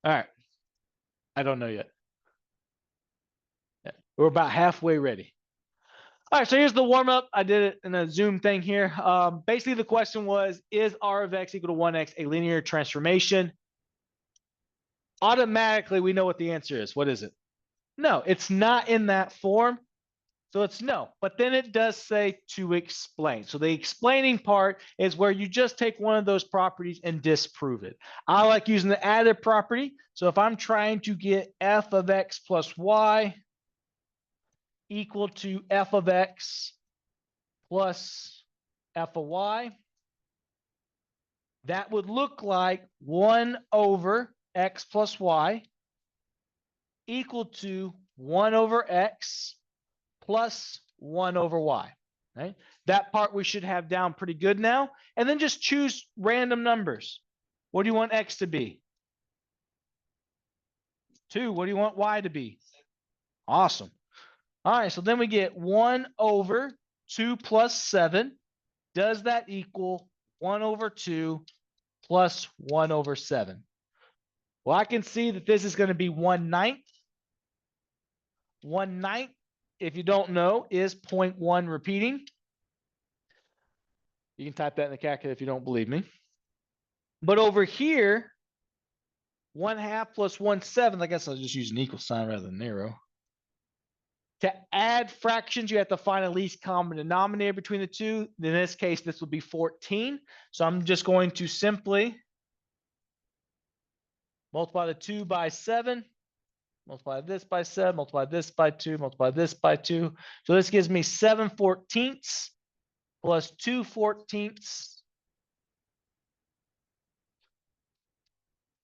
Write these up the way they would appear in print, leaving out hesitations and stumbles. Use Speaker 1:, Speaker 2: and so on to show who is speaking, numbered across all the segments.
Speaker 1: All right. I don't know yet. Yeah. We're about halfway ready. All right, so here's the warm up. I did it in a Zoom thing here. Basically, the question was, is R of X equal to 1X a linear transformation? Automatically, we know what the answer is. What is it? No, it's not in that form. So it's no, but then it does say to explain. So the explaining part is where you just take one of those properties and disprove it. I like using the additive property. So if I'm trying to get f of x plus y equal to f of x plus f of y, that would look like 1 over x plus y equal to 1 over x plus 1 over y. Right? That part we should have down pretty good now. And then just choose random numbers. What do you want x to be? 2. What do you want y to be? Awesome. All right, so then we get 1 over 2 plus 7. Does that equal 1 over 2 plus 1 over 7? Well, I can see that this is going to be 1/9. 1/9, if you don't know, is 0.1 repeating. You can type that in the calculator if you don't believe me. But over here, 1/2 plus 1/7, I guess I'll just use an equal sign rather than arrow. To add fractions, you have to find a least common denominator between the two. In this case, this would be 14. So I'm just going to simply multiply the 2 by 7, multiply this by 7, multiply this by 2, multiply this by 2. So this gives me 7/14 plus 2/14,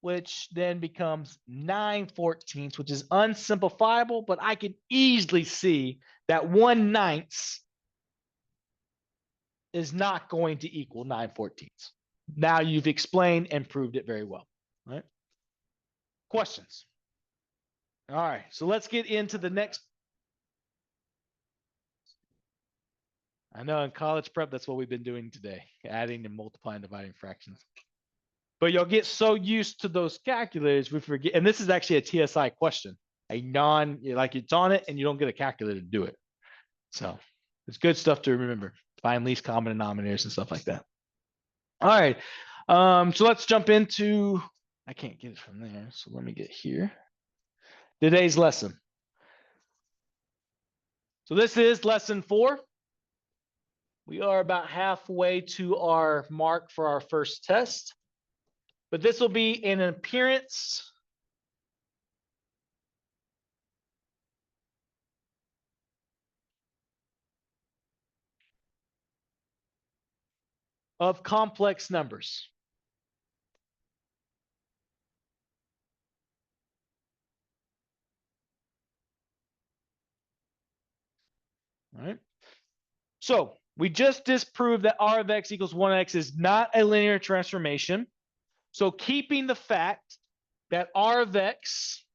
Speaker 1: which then becomes 9/14, which is unsimplifiable, but I can easily see that 1/9 is not going to equal 9/14. Now you've explained and proved it very well, right? Questions? All right, so let's get into the next. I know in college prep, that's what we've been doing today, adding and multiplying, dividing fractions. But you'll get so used to those calculators, we forget. And this is actually a TSI question, like it's on it and you don't get a calculator to do it. So it's good stuff to remember. Find least common denominators and stuff like that. All right. So let's jump into, I can't get it from there. So let me get here. Today's lesson. So this is lesson 4. We are about halfway to our mark for our first test, but this will be an appearance of complex numbers. All right. So we just disproved that R of x equals 1x is not a linear transformation. So keeping the fact that R of x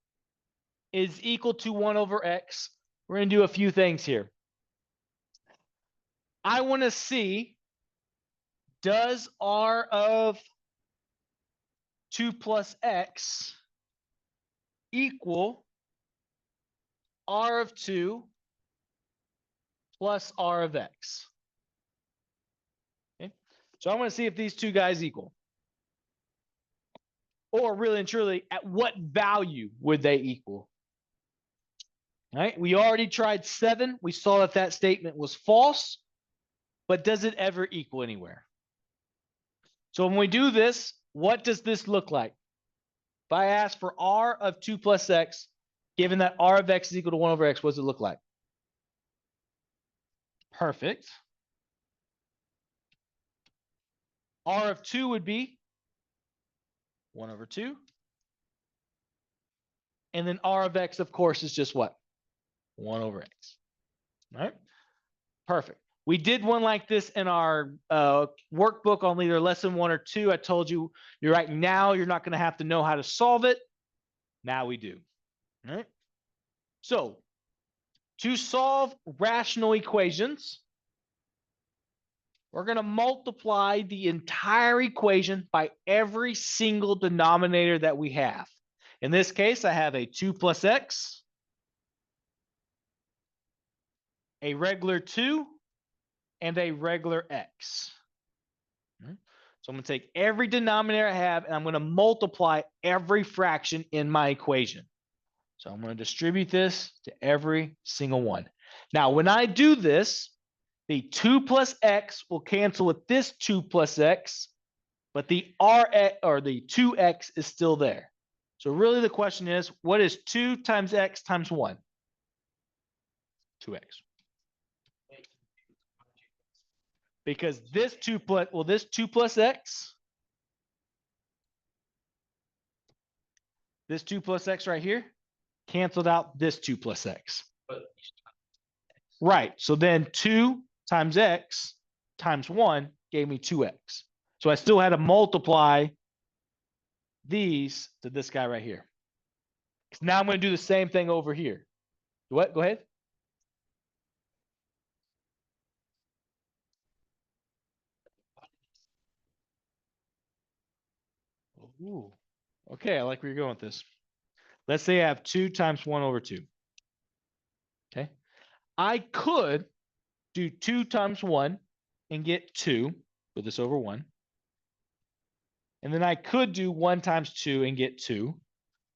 Speaker 1: is equal to 1 over x, we're going to do a few things here. I want to see, does R of 2 plus x equal R of 2 plus R of x? Okay. So I want to see if these two guys equal. Or really and truly, at what value would they equal? All right, we already tried 7. We saw that that statement was false, but does it ever equal anywhere? So when we do this, what does this look like? If I ask for R of 2 plus x, given that R of x is equal to 1 over x, what does it look like? Perfect. R of 2 would be 1 over 2. And then R of x, of course, is just what? 1 over x. All right. Perfect. We did one like this in our workbook on either lesson 1 or 2. I told you, you're right now, you're not going to have to know how to solve it. Now we do. All right. So to solve rational equations, we're going to multiply the entire equation by every single denominator that we have. In this case, I have a 2 plus x, a regular 2, and a regular x. So I'm going to take every denominator I have, and I'm going to multiply every fraction in my equation. So I'm going to distribute this to every single one. Now, when I do this, the 2 plus x will cancel with this 2 plus x, but the rx or the 2x is still there. So really the question is, what is 2 times x times 1? 2x. Because this 2 plus, well, this 2 plus x, this 2 plus x right here, canceled out this 2 plus x. Right. So then 2 times x times 1 gave me 2x. So I still had to multiply these to this guy right here. Now I'm going to do the same thing over here. What? Go ahead. Ooh. Okay, I like where you're going with this. Let's say I have 2 times 1 over 2. Okay. I could do 2 times 1 and get 2, put this over 1. And then I could do 1 times 2 and get 2.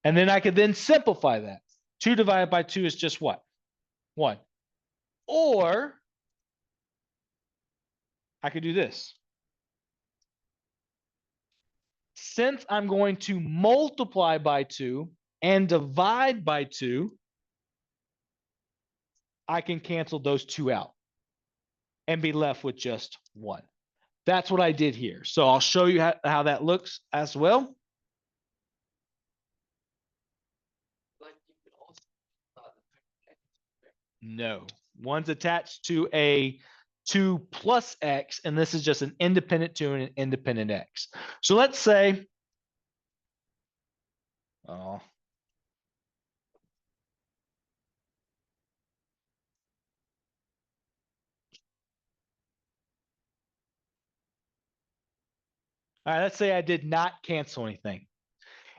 Speaker 1: And then I could then simplify that. 2 divided by 2 is just what? 1. Or I could do this. Since I'm going to multiply by 2 and divide by 2, I can cancel those 2 out and be left with just 1. That's what I did here. So I'll show you how that looks as well. No, one's attached to a 2 plus x, and this is just an independent 2 and an independent x. So let's say, oh, all right, let's say I did not cancel anything.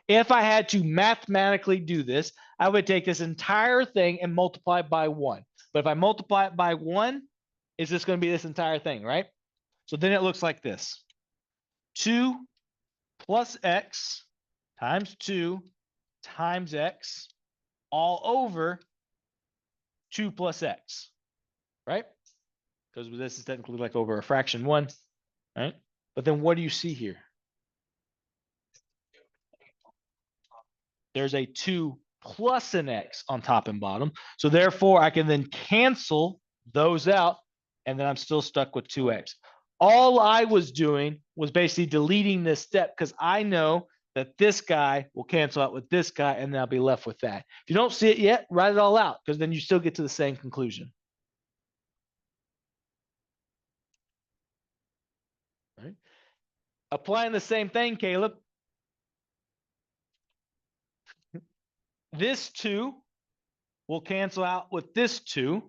Speaker 1: If I had to mathematically do this, I would take this entire thing and multiply it by 1. But if I multiply it by 1, is this going to be this entire thing, right? So then it looks like this. 2 plus x times 2 times x all over 2 plus x, right? Because this is technically like over a fraction 1, right? But then what do you see here? There's a 2 plus an x on top and bottom. So therefore, I can then cancel those out, and then I'm still stuck with 2x. All I was doing was basically deleting this step because I know that this guy will cancel out with this guy, and then I'll be left with that. If you don't see it yet, write it all out because then you still get to the same conclusion. Right? Applying the same thing, Caleb. This 2 will cancel out with this 2,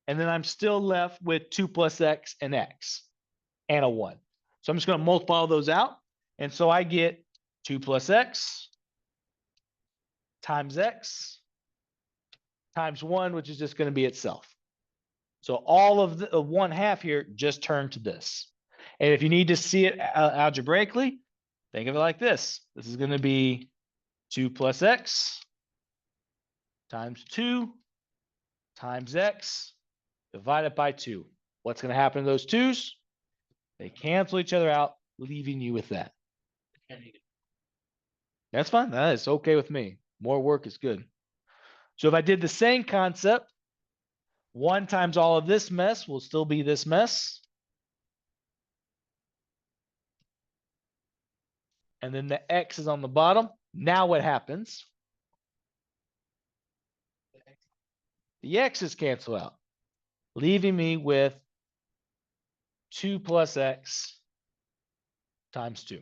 Speaker 1: and then I'm still left with 2 plus x and x and a 1. So I'm just going to multiply all those out, and so I get 2 plus x times x times 1, which is just going to be itself. So all of the 1/2 here just turned to this. And if you need to see it algebraically, think of it like this. This is going to be 2 plus x times 2 times x divided by 2. What's going to happen to those 2's? They cancel each other out, leaving you with that. That's fine. That is okay with me. More work is good. So if I did the same concept, 1 times all of this mess will still be this mess. And then the x is on the bottom. Now what happens? The x's cancel out, leaving me with 2 plus x times 2.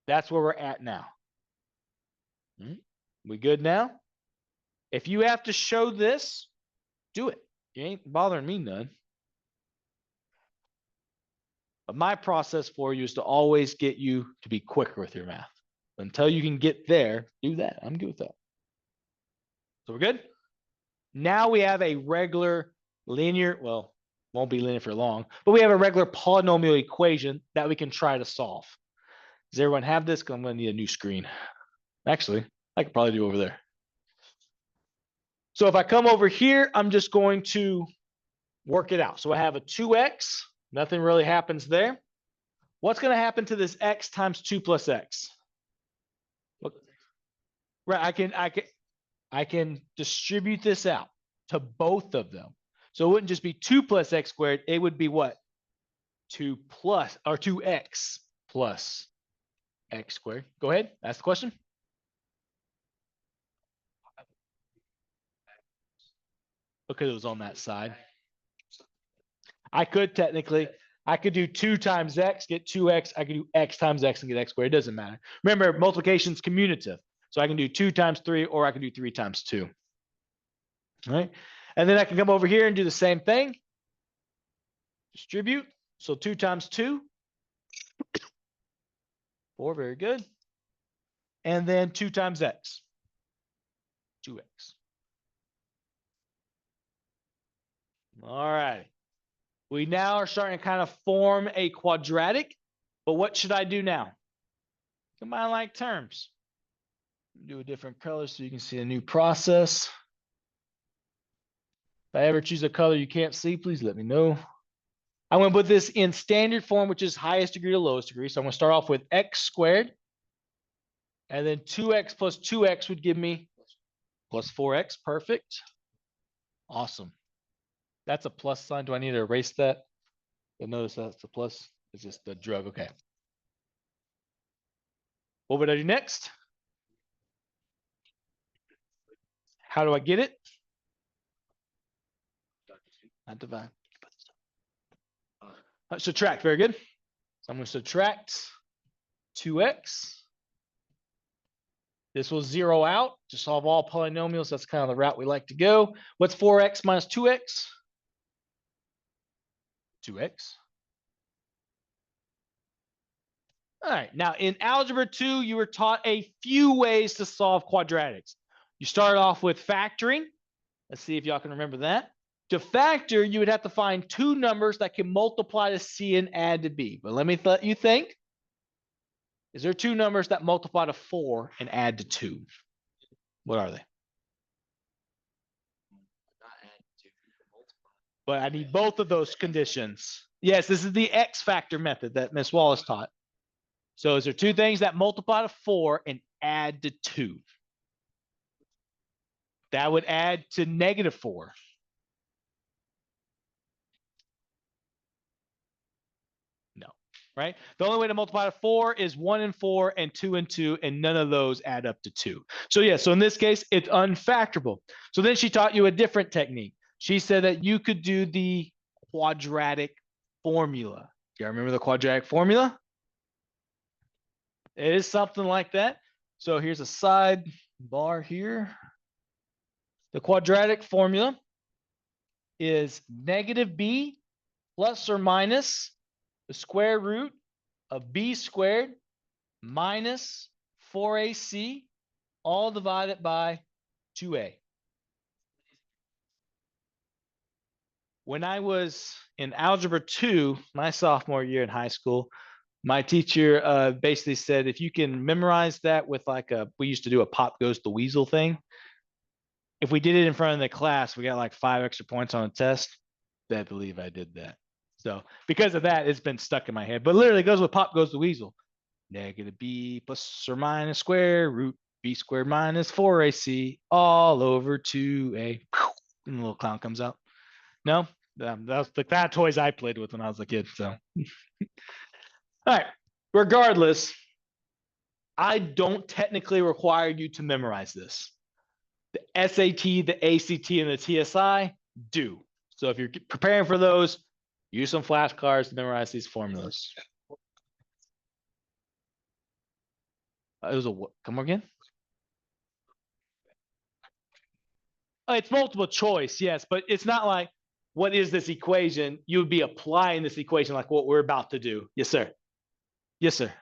Speaker 1: That's where we're at now. We good now? If you have to show this, do it. You ain't bothering me none. But my process for you is to always get you to be quicker with your math. Until you can get there, do that. I'm good with that. So we're good? Now we have a regular linear, well, won't be linear for long, but we have a regular polynomial equation that we can try to solve. Does everyone have this? Because I'm going to need a new screen. Actually, I could probably do over there. So if I come over here, I'm just going to work it out. So I have a 2x. Nothing really happens there. What's going to happen to this x times 2 plus x? Right, I can distribute this out to both of them. So it wouldn't just be 2 plus x squared. It would be what? 2 plus, or 2x plus x squared. Go ahead, ask the question. Because it was on that side. I could technically, I could do 2 times x, get 2x. I could do x times x and get x squared. It doesn't matter. Remember, multiplication is commutative. So I can do 2 times 3, or I can do 3 times 2. All right. And then I can come over here and do the same thing. Distribute. So 2 times 2. 4, very good. And then 2 times x. 2x. All right. We now are starting to kind of form a quadratic, but what should I do now? Combine like terms. Do a different color so you can see a new process. If I ever choose a color you can't see, please let me know. I'm going to put this in standard form, which is highest degree to lowest degree. So I'm going to start off with x squared. And then 2x plus 2x would give me plus 4x. Perfect. Awesome. That's a plus sign. Do I need to erase that? You'll notice that's a plus. It's just the drug. Okay. What would I do next? How do I get it? Not divide. Subtract. Very good. So I'm going to subtract 2x. This will zero out to solve all polynomials. That's kind of the route we like to go. What's 4x minus 2x? 2x. All right. Now, in Algebra 2, you were taught a few ways to solve quadratics. You start off with factoring. Let's see if y'all can remember that. To factor, you would have to find 2 numbers that can multiply to C and add to B. But let me let you think. Is there 2 numbers that multiply to 4 and add to 2? What are they? But I need both of those conditions. Yes, this is the X factor method that Miss Wallace taught. So is there 2 things that multiply to 4 and add to 2? That would add to -4. No, right? The only way to multiply to 4 is 1 and 4 and 2 and 2, and none of those add up to 2. So yeah, so in this case, it's unfactorable. So then she taught you a different technique. She said that you could do the quadratic formula. Do you remember the quadratic formula? It is something like that. So here's a side bar here. The quadratic formula is -b plus or minus the square root of b squared minus 4ac all divided by 2a. When I was in Algebra 2, my sophomore year in high school, my teacher basically said, if you can memorize that with like we used to do a pop goes the weasel thing. If we did it in front of the class, we got like 5 extra points on a test. I believe I did that. So because of that, it's been stuck in my head. But literally, it goes with pop goes the weasel. -b plus or minus square root b squared minus 4ac all over 2a. And the little clown comes out. No, that was the kind of toys I played with when I was a kid. So, all right. Regardless, I don't technically require you to memorize this. The SAT, the ACT, and the TSI do. So if you're preparing for those, use some flashcards to memorize these formulas. It was a what? Come again? It's multiple choice, yes, but it's not like, what is this equation? You would be applying this equation like what we're about to do. Yes, sir. Yes, sir.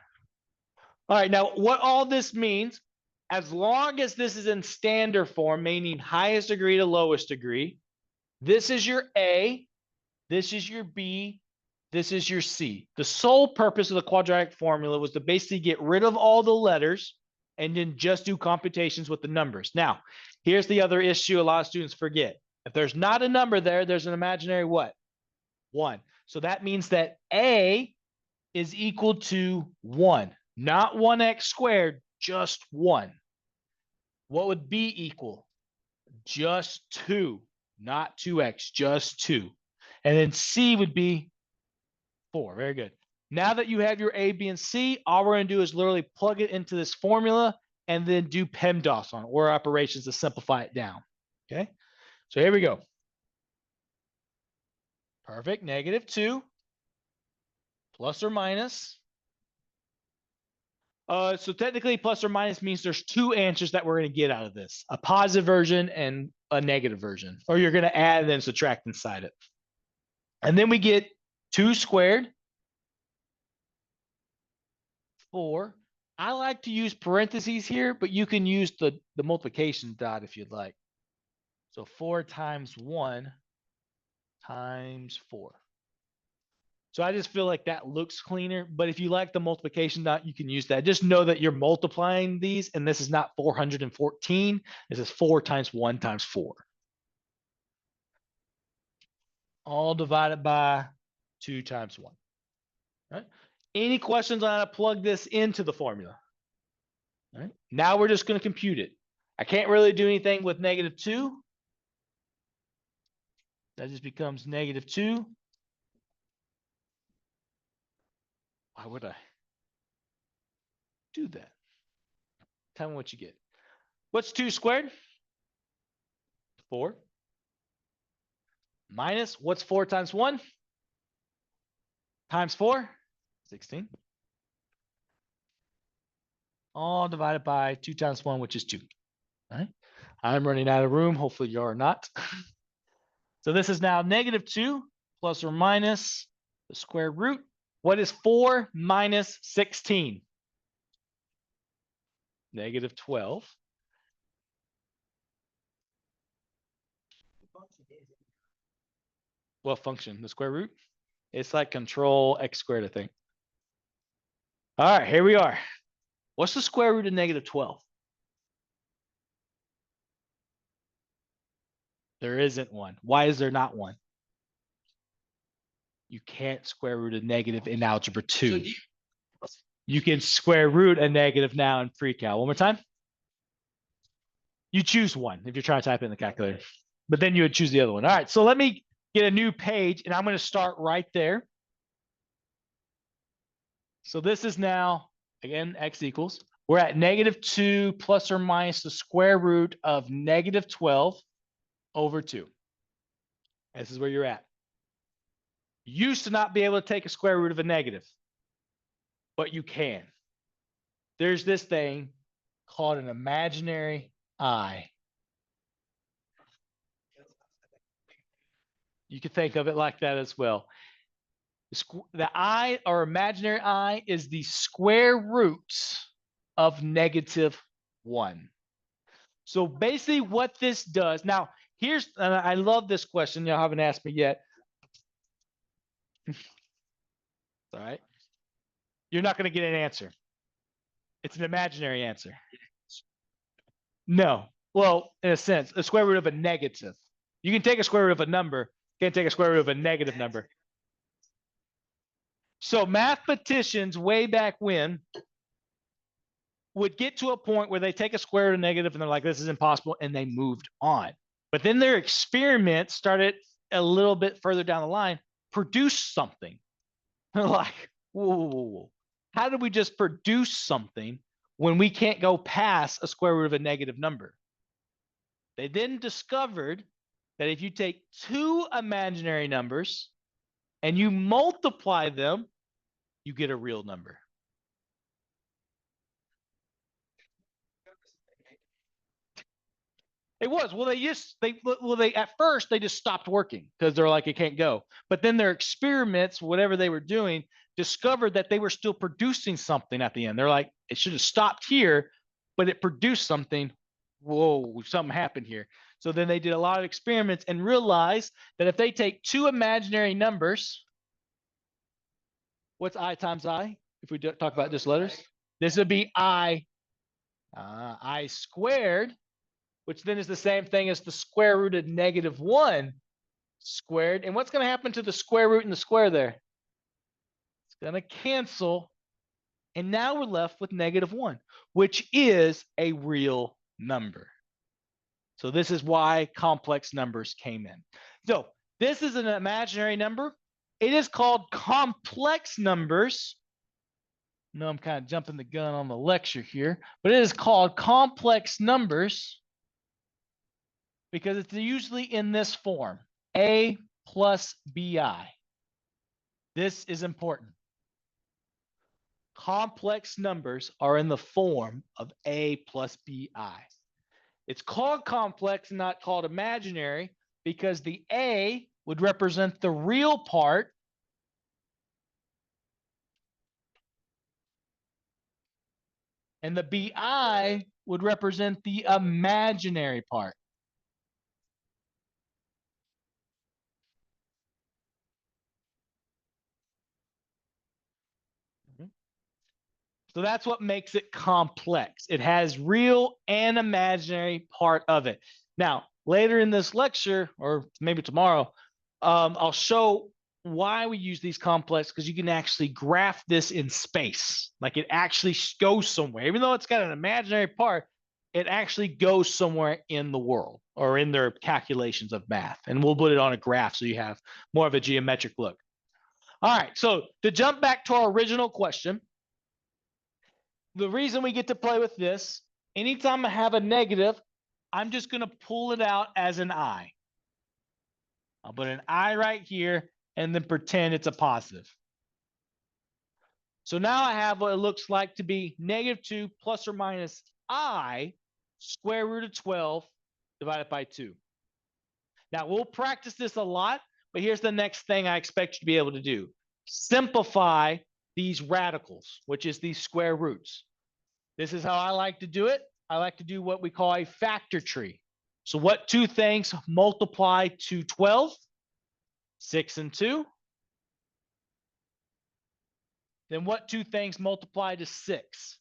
Speaker 1: All right, now what all this means, as long as this is in standard form, meaning highest degree to lowest degree, this is your A, this is your B, this is your C. The sole purpose of the quadratic formula was to basically get rid of all the letters and then just do computations with the numbers. Now, here's the other issue a lot of students forget. If there's not a number there, there's an imaginary what? 1. So that means that A is equal to 1, not 1x squared, just 1. What would B equal? Just 2, not 2x, just 2. And then C would be 4. Very good. Now that you have your A, B, and C, all we're going to do is literally plug it into this formula and then do PEMDAS on it, or operations to simplify it down. Okay, so here we go. Perfect. -2 plus or minus. So technically plus or minus means there's 2 answers that we're going to get out of this, a positive version and a negative version, or you're going to add and then subtract inside it. And then we get 2 squared, 4. I like to use parentheses here, but you can use the multiplication dot if you'd like. So 4 times 1 times 4. So I just feel like that looks cleaner, but if you like the multiplication dot, you can use that. Just know that you're multiplying these, and this is not 414. This is 4 times 1 times 4. All divided by 2 times 1. All right. Any questions on how to plug this into the formula? All right. Now we're just going to compute it. I can't really do anything with -2. That just becomes -2. Why would I do that? Tell me what you get. What's 2 squared? 4. Minus, what's 4 times 1? Times 4? 16. All divided by 2 times 1, which is 2. All right. I'm running out of room. Hopefully you are not. So this is now -2 plus or minus the square root. What is 4 minus 16? -12. What function? The square root? It's like control x squared, I think. All right, here we are. What's the square root of -12? There isn't one. Why is there not one? You can't square root a negative in algebra 2. You can square root a negative now in pre-cal. One more time. You choose one if you're trying to type in the calculator, but then you would choose the other one. All right, so let me get a new page, and I'm going to start right there. So this is now, again, x equals. We're at -2 plus or minus the square root of -12 over 2. This is where you're at. You used to not be able to take a square root of a negative, but you can. There's this thing called an imaginary I. You could think of it like that as well. The I, or imaginary I, is the square root of -1. So basically what this does, now here's, and I love this question, y'all haven't asked me yet. All right. You're not going to get an answer. It's an imaginary answer. No. Well, in a sense, a square root of a negative. You can take a square root of a number, you can't take a square root of a negative number. So mathematicians way back when would get to a point where they take a square root of negative and they're like, this is impossible, and they moved on. But then their experiments started a little bit further down the line, produce something. They're like, whoa, how did we just produce something when we can't go past a square root of a negative number? They then discovered that if you take 2 imaginary numbers and you multiply them, you get a real number. It was. Well, they at first they just stopped working because they're like, it can't go. But then their experiments, whatever they were doing, discovered that they were still producing something at the end. They're like, It should have stopped here, but it produced something. Whoa, something happened here. So then they did a lot of experiments and realized that if they take two imaginary numbers, what's I times I? If we talk about just letters, this would be I squared, which then is the same thing as the square root of -1 squared. And what's going to happen to the square root and the square there? It's going to cancel. And now we're left with -1, which is a real number. So this is why complex numbers came in. So this is an imaginary number. It is called complex numbers. No, I'm kind of jumping the gun on the lecture here, but it is called complex numbers because it's usually in this form, A plus BI. This is important. Complex numbers are in the form of A plus BI. It's called complex, not called imaginary, because the A would represent the real part, and the BI would represent the imaginary part. So that's what makes it complex. It has real and imaginary part of it. Now, later in this lecture, or maybe tomorrow, I'll show why we use these complex, because you can actually graph this in space. Like it actually goes somewhere. Even though it's got an imaginary part, it actually goes somewhere in the world or in their calculations of math. And we'll put it on a graph so you have more of a geometric look. All right, so to jump back to our original question, the reason we get to play with this, anytime I have a negative, I'm just going to pull it out as an I. I'll put an I right here and then pretend it's a positive. So now I have what it looks like to be -2 plus or minus I square root of 12 divided by 2. Now we'll practice this a lot, but here's the next thing I expect you to be able to do. Simplify these radicals, which is these square roots. This is how I like to do it. I like to do what we call a factor tree. So what two things multiply to 12? 6 and 2. Then what two things multiply to 6?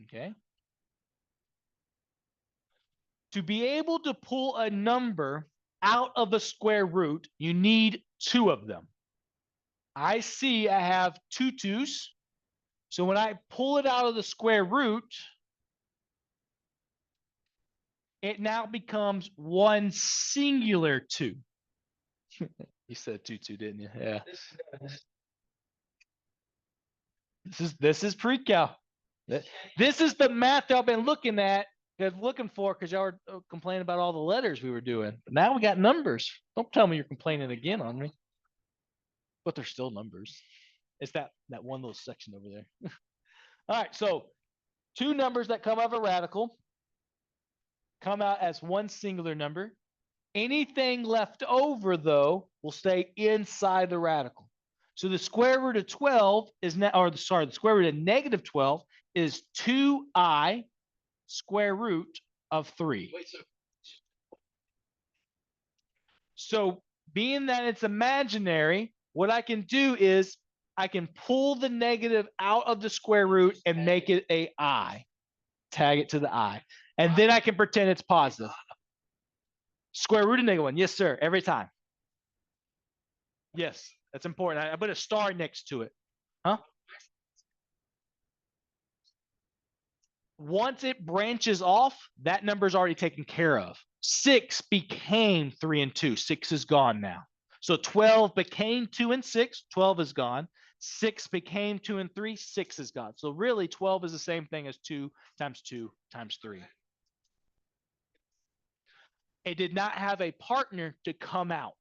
Speaker 1: Okay. To be able to pull a number out of a square root, you need two of them. I see I have two 2's. So when I pull it out of the square root, it now becomes one singular 2. You said 2, 2, didn't you? Yeah. This is pre-cal. This is the math I've been looking for, because y'all were complaining about all the letters we were doing. But now we got numbers. Don't tell me you're complaining again on me. But they're still numbers. It's that one little section over there. All right, so two numbers that come out of a radical come out as one singular number. Anything left over, though, will stay inside the radical. So the square root of 12 is now, the square root of -12 is 2i square root of 3. So being that it's imaginary, what I can do is I can pull the negative out of the square root and make it a I. Tag it to the I. And then I can pretend it's positive. Square root of -1. Yes, sir. Every time. Yes, that's important. I put a star next to it. Huh? Once it branches off, that number is already taken care of. 6 became 3 and 2. 6 is gone now. So 12 became 2 and 6. 12 is gone. 6 became 2 and 3. 6 is gone. So really 12 is the same thing as 2 times 2 times 3. It did not have a partner to come out.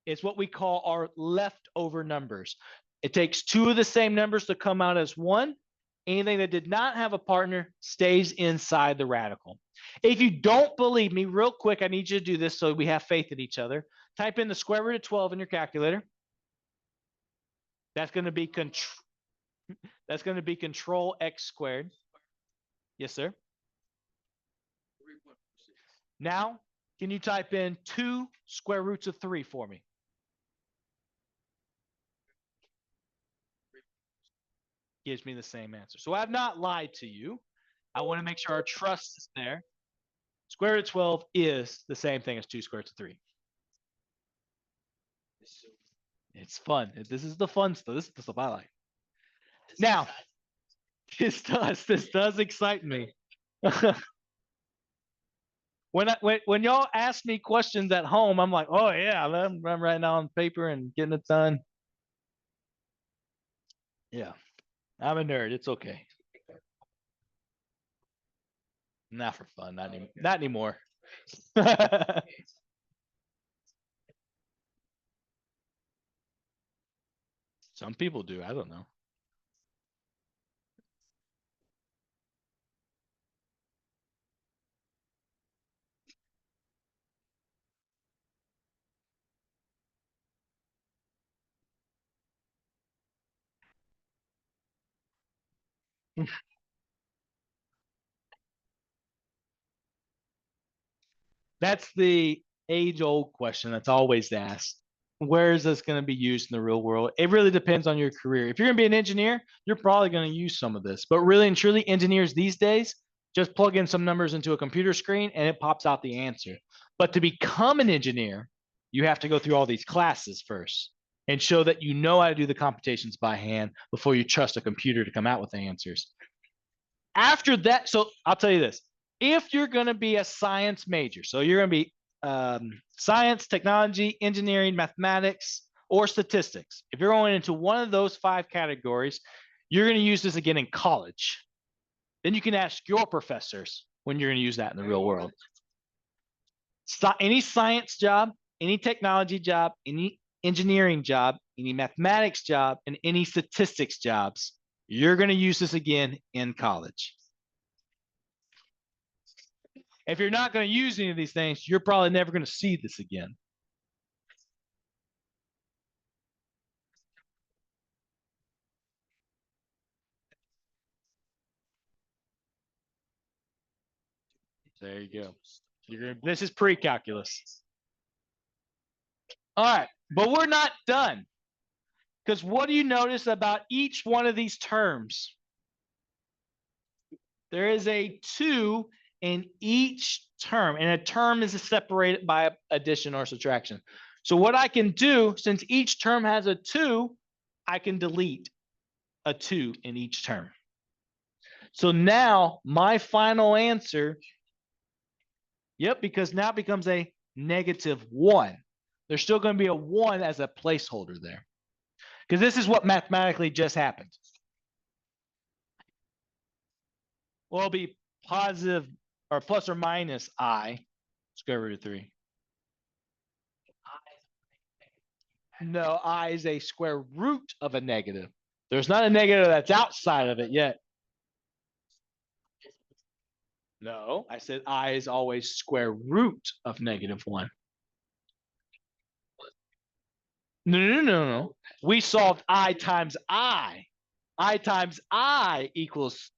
Speaker 1: It's what we call our leftover numbers. It takes two of the same numbers to come out as one. Anything that did not have a partner stays inside the radical. If you don't believe me, real quick, I need you to do this so we have faith in each other. Type in the square root of 12 in your calculator. That's going to be That's going to be control x squared. Yes, sir. Now, can you type in 2 square roots of 3 for me? Gives me the same answer. So I've not lied to you. I want to make sure our trust is there. Square root of 12 is the same thing as 2 square roots of 3. It's fun. This is the fun stuff. This is the stuff I like. Now, this does excite me. When y'all ask me questions at home, I'm like, oh yeah, I'm writing down on paper and getting it done. Yeah, I'm a nerd. It's okay. Not for fun. Not anymore. Some people do. I don't know. That's the age-old question that's always asked. Where is this going to be used in the real world? It really depends on your career. If you're going to be an engineer, you're probably going to use some of this. But really and truly, engineers these days just plug in some numbers into a computer screen and it pops out the answer. But to become an engineer, you have to go through all these classes first and show that you know how to do the computations by hand before you trust a computer to come out with the answers. After that, so I'll tell you this. If you're going to be a science major, so you're going to be science, technology, engineering, mathematics, or statistics, if you're going into one of those 5 categories, you're going to use this again in college. Then you can ask your professors when you're going to use that in the real world. So any science job, any technology job, any engineering job, any mathematics job, and any statistics jobs, you're going to use this again in college. If you're not going to use any of these things, you're probably never going to see this again. There you go. This is pre-calculus. All right, but we're not done. Because what do you notice about each one of these terms? There is a 2 in each term, and a term is separated by addition or subtraction. So what I can do, since each term has a 2, I can delete a 2 in each term. So now my final answer, yep, because now it becomes a -1. There's still going to be a 1 as a placeholder there. Because this is what mathematically just happened. Well, it'll be positive or plus or minus I square root of 3. No, I is a square root of a negative. There's not a negative that's outside of it yet. No, I said I is always square root of -1. No. We solved I times I. I times I equals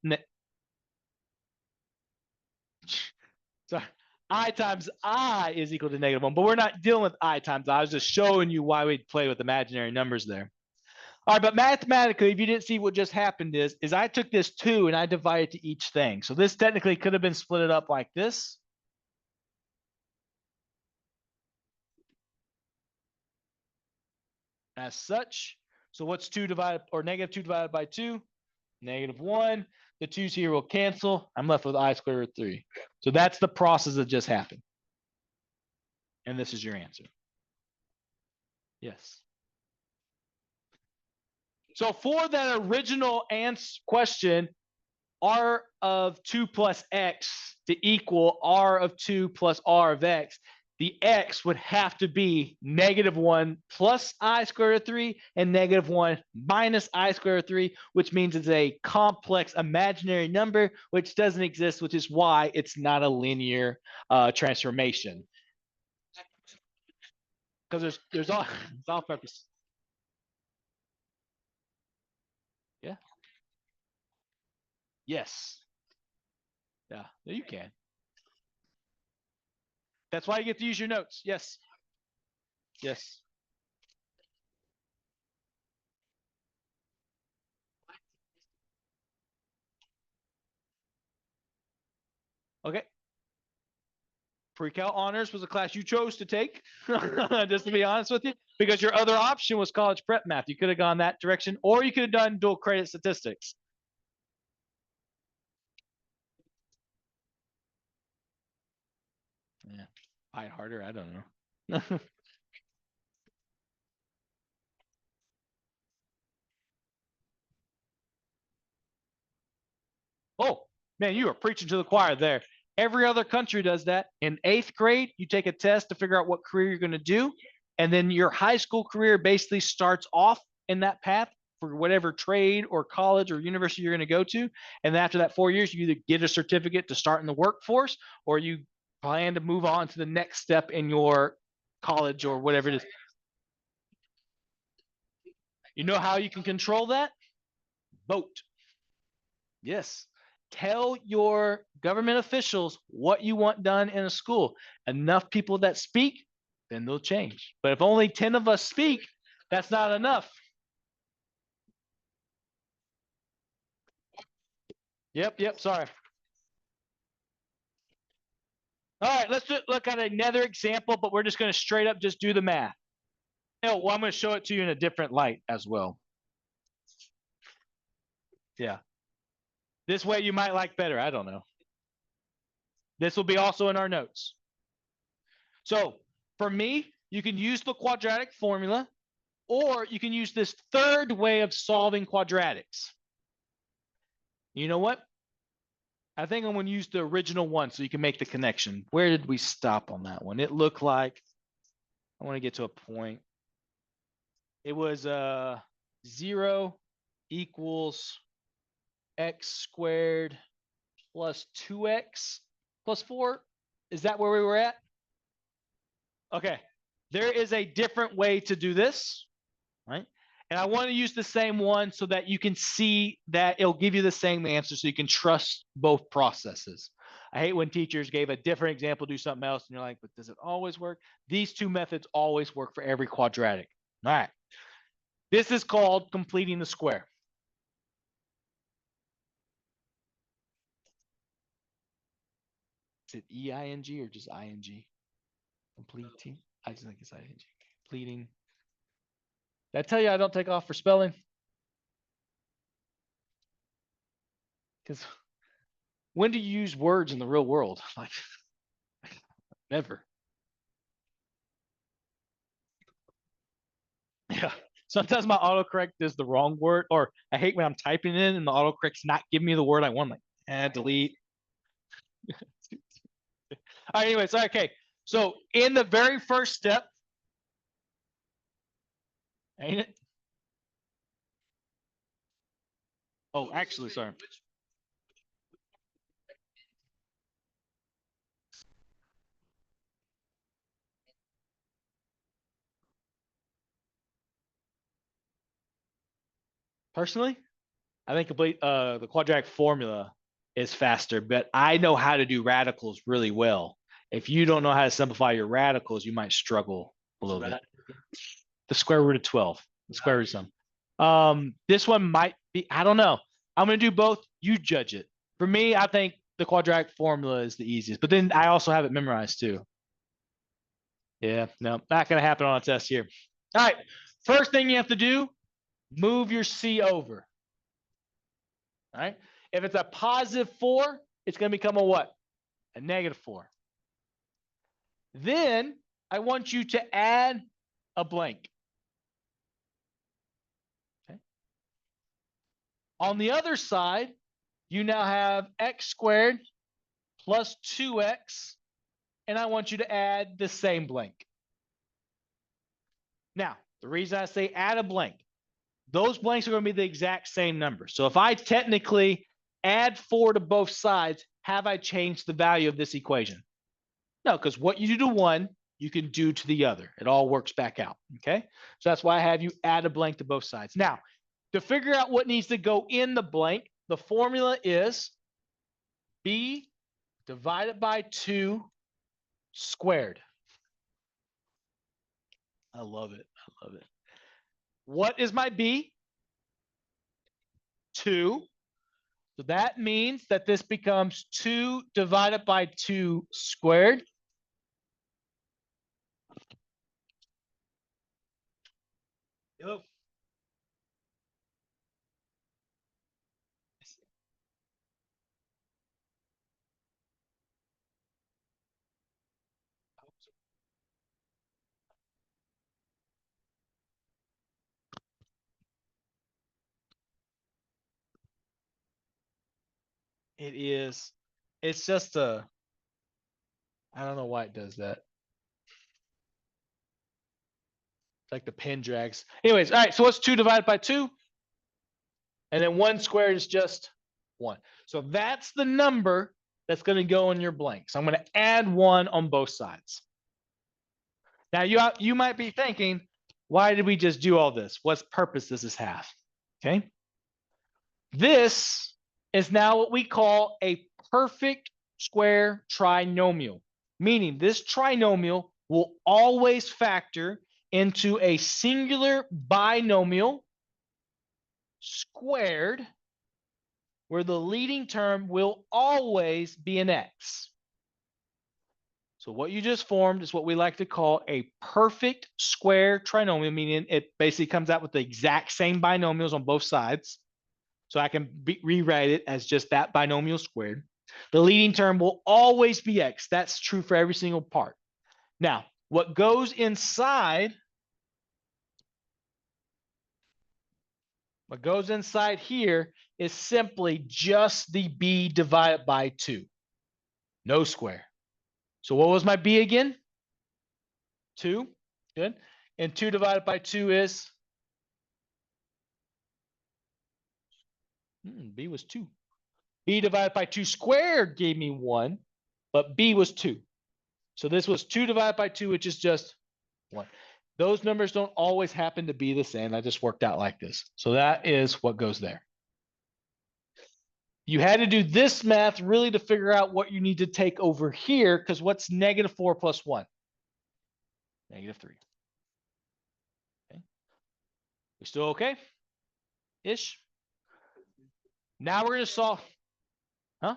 Speaker 1: sorry. I times I is equal to -1, but we're not dealing with I times I. I was just showing you why we'd play with imaginary numbers there. All right, but mathematically, if you didn't see what just happened is I took this 2 and I divided to each thing. So this technically could have been split up like this. As such. So what's 2 divided or -2 divided by 2? -1. The 2's here will cancel. I'm left with I squared root 3. So that's the process that just happened. And this is your answer. Yes. So for that original question, R of 2 plus X to equal R of 2 plus R of X, the X would have to be -1 plus I squared root of 3 and -1 minus I squared root of 3, which means it's a complex imaginary number, which doesn't exist, which is why it's not a linear transformation. Because there's all, it's all purpose. Yeah. Yes. Yeah, you can. That's why you get to use your notes. Yes. Yes. Okay. Pre-Cal Honors was a class you chose to take, just to be honest with you, because your other option was college prep math. You could have gone that direction, or you could have done dual credit statistics. Yeah. Fight harder. I don't know. Oh, man, you are preaching to the choir there. Every other country does that. In 8th grade, you take a test to figure out what career you're going to do. And then your high school career basically starts off in that path for whatever trade or college or university you're going to go to. And after that 4 years, you either get a certificate to start in the workforce or you plan to move on to the next step in your college or whatever it is. You know how you can control that? Vote. Yes. Tell your government officials what you want done in a school. Enough people that speak, then they'll change. But if only 10 of us speak, that's not enough. Yep, sorry. All right, let's look at another example, but we're just going to straight up just do the math. Oh, well, I'm going to show it to you in a different light as well. Yeah. This way you might like better. I don't know. This will be also in our notes. So for me, you can use the quadratic formula, or you can use this third way of solving quadratics. You know what? I think I'm going to use the original one so you can make the connection. Where did we stop on that one? It looked like, I want to get to a point. It was 0 equals x squared plus 2x plus 4. Is that where we were at? Okay. There is a different way to do this, right? And I want to use the same one so that you can see that it'll give you the same answer so you can trust both processes. I hate when teachers gave a different example, do something else, and you're like, but does it always work? These two methods always work for every quadratic. All right. This is called completing the square. Is it E-I-N-G or just I-N-G? Completing. I just think it's I-N-G. Completing. Did I tell you I don't take off for spelling? Because when do you use words in the real world? Like, never. Yeah. Sometimes my autocorrect does the wrong word, or I hate when I'm typing in and the autocorrect's not giving me the word I want. Like, delete. All right, anyways, okay. So in the very first step, ain't it? Oh, actually, sorry. Personally, I think the quadratic formula is faster, but I know how to do radicals really well. If you don't know how to simplify your radicals, you might struggle a little bit. The square root of 12, the square root of some. This one might be, I don't know. I'm going to do both. You judge it. For me, I think the quadratic formula is the easiest, but then I also have it memorized too. Yeah, no, not going to happen on a test here. All right. First thing you have to do, move your C over. All right. If it's a positive 4, it's going to become a what? A negative 4. Then I want you to add a blank. Okay. On the other side, you now have x squared plus 2x, and I want you to add the same blank. Now, the reason I say add a blank, those blanks are going to be the exact same number. So if I technically add 4 to both sides, have I changed the value of this equation? No, because what you do to one, you can do to the other. It all works back out, okay? So that's why I have you add a blank to both sides. Now, to figure out what needs to go in the blank, the formula is b divided by 2 squared. I love it. I love it. What is my b? 2. So that means that this becomes 2 divided by 2 squared. Yep. It is. It's just a. I don't know why it does that. It's like the pen drags. Anyways, all right. So what's 2 divided by 2? And then 1 squared is just 1. So that's the number that's going to go in your blank. So I'm going to add 1 on both sides. Now you might be thinking, why did we just do all this? What purpose does this have? Okay. This is now what we call a perfect square trinomial, meaning this trinomial will always factor into a singular binomial squared, where the leading term will always be an x. So what you just formed is what we like to call a perfect square trinomial, meaning it basically comes out with the exact same binomials on both sides. So I can rewrite it as just that binomial squared. The leading term will always be x. That's true for every single part. Now, what goes inside here is simply just the b divided by 2. No square. So what was my b again? 2. Good. And 2 divided by 2 is? B was 2. B divided by 2 squared gave me 1, but b was 2. So this was 2 divided by 2, which is just 1. Those numbers don't always happen to be the same. I just worked out like this. So that is what goes there. You had to do this math really to figure out what you need to take over here, because what's -4 plus 1? -3. Okay. We still okay? Ish? Now we're going to solve. Huh?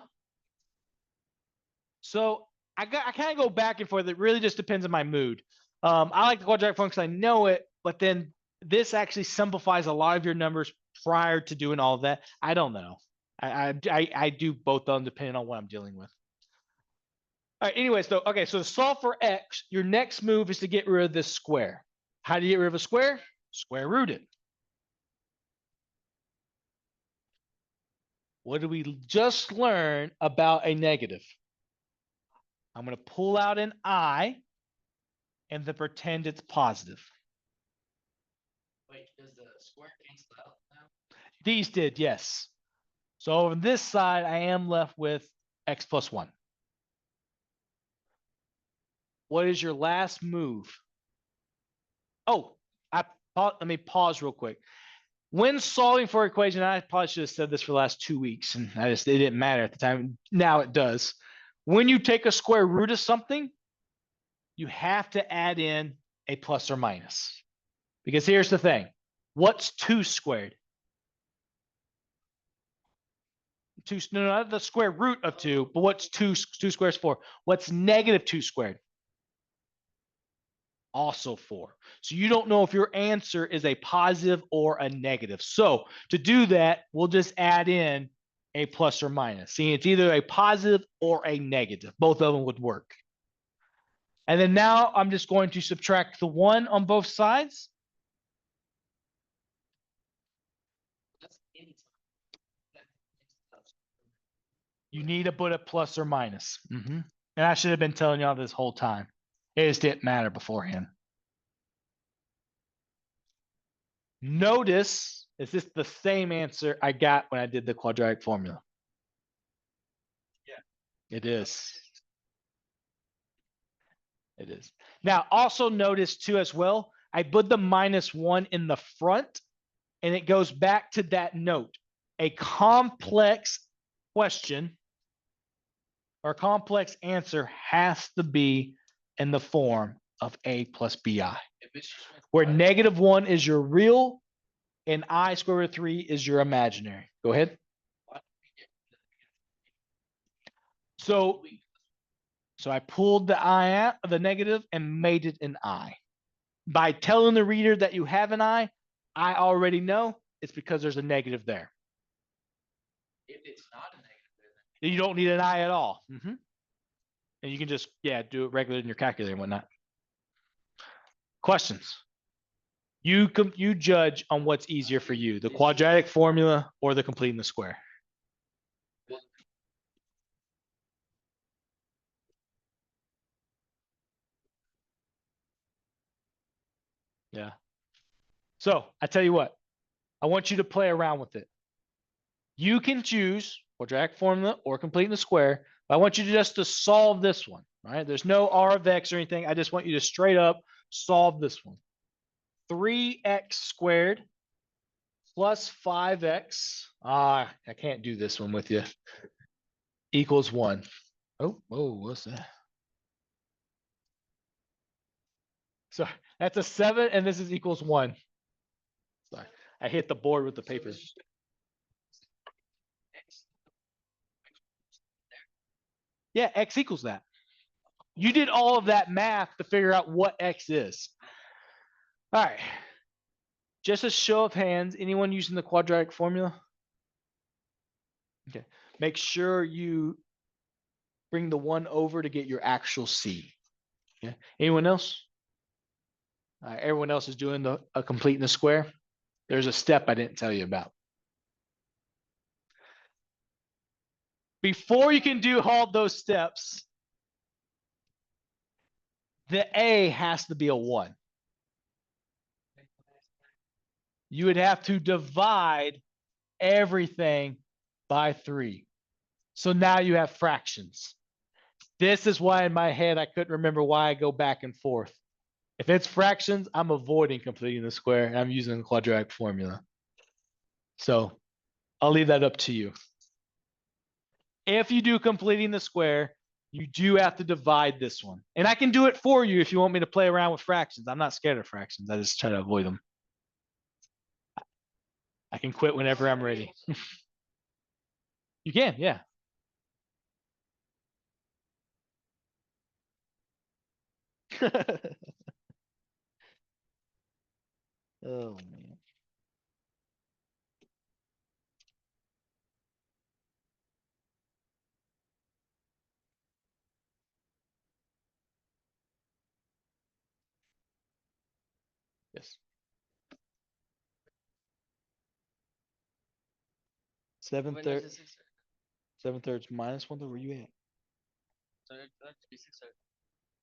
Speaker 1: So I kind of go back and forth. It really just depends on my mood. I like the quadratic function. I know it, but then this actually simplifies a lot of your numbers prior to doing all of that. I don't know. I do both of them depending on what I'm dealing with. All right. Anyways, though, okay. So to solve for x, your next move is to get rid of this square. How do you get rid of a square? Square root it. What did we just learn about a negative? I'm going to pull out an I and then pretend it's positive.
Speaker 2: Wait, does the square cancel out now?
Speaker 1: These did, yes. So on this side, I am left with x plus 1. What is your last move? Oh, let me pause real quick. When solving for equation, I probably should have said this for the last 2 weeks, and it didn't matter at the time. Now it does. When you take a square root of something, you have to add in a plus or minus. Because here's the thing. What's 2 squared? No, not the square root of 2, but what's 2 squares for? What's -2 squared? Also 4. So you don't know if your answer is a positive or a negative. So to do that, we'll just add in a plus or minus. See, it's either a positive or a negative. Both of them would work. And then now I'm just going to subtract the 1 on both sides. You need to put a plus or minus. And I should have been telling y'all this whole time. It just didn't matter beforehand. Notice, is this the same answer I got when I did the quadratic formula? Yeah. It is. It is. Now, also notice too as well, I put the -1 in the front, and it goes back to that note. a complex question or complex answer has to be in the form of a plus bi,
Speaker 2: If it's just
Speaker 1: where -1 is your real and I square root of 3 is your imaginary. Go ahead. So I pulled the I out of the negative and made it an I. By telling the reader that you have an I already know it's because there's a negative there.
Speaker 2: if it's not a negative, then
Speaker 1: You don't need an I at all. And you can just, yeah, do it regular in your calculator and whatnot. Questions? You judge on what's easier for you, the quadratic formula or the completing the square. Yeah. So I tell you what, I want you to play around with it. You can choose quadratic formula or completing the square, but I want you to just to solve this one. All right. There's no R of X or anything. I just want you to straight up solve this one. 3x squared plus 5x. I can't do this one with you. Equals 1. Oh, what's that? So that's a 7 and this is equals 1. Sorry, I hit the board with the paper. Yeah, x equals that. You did all of that math to figure out what x is. All right. Just a show of hands, anyone using the quadratic formula? Okay. Make sure you bring the 1 over to get your actual C. Yeah. Anyone else? Everyone else is doing a completing the square. There's a step I didn't tell you about. Before you can do all those steps, the A has to be a 1. You would have to divide everything by 3. So now you have fractions. This is why in my head I couldn't remember why I go back and forth. If it's fractions, I'm avoiding completing the square and I'm using the quadratic formula. So I'll leave that up to you. If you do completing the square, you do have to divide this one. And I can do it for you if you want me to play around with fractions. I'm not scared of fractions. I just try to avoid them. I can quit whenever I'm ready. You can, yeah. Oh, man. Yes. 7/3. 7/3 minus 1. Where you at?
Speaker 2: so that'd be 6.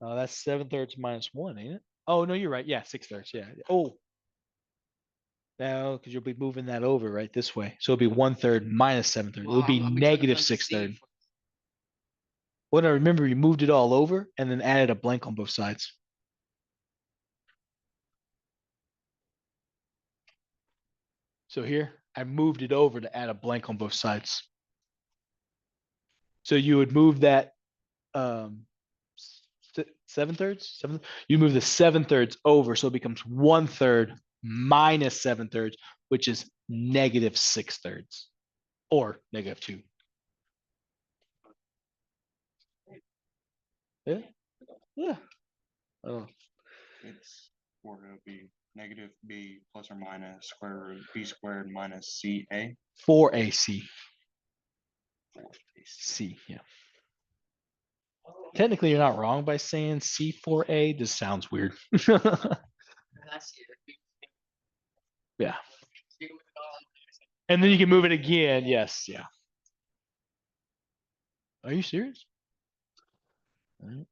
Speaker 1: Oh, that's 7/3 minus 1, ain't it? Oh, no, you're right. Yeah, 6/3. Yeah. Oh. No, because you'll be moving that over right this way. So it'll be 1/3 minus 7/3. It'll be negative 6/3. Well, I remember you moved it all over and then added a blank on both sides. So here, I moved it over to add a blank on both sides. So you would move that 7/3. You move the 7/3 over, so it becomes 1/3 minus 7/3, which is negative 6/3 or negative 2. Yeah. Yeah. Oh.
Speaker 3: It's or it'll be negative b plus or minus square root b squared minus ca.
Speaker 1: 4ac. C, yeah. Technically, you're not wrong by saying C4A. Just sounds weird. Yeah. And then you can move it again. Yes, yeah. Are you serious? All right.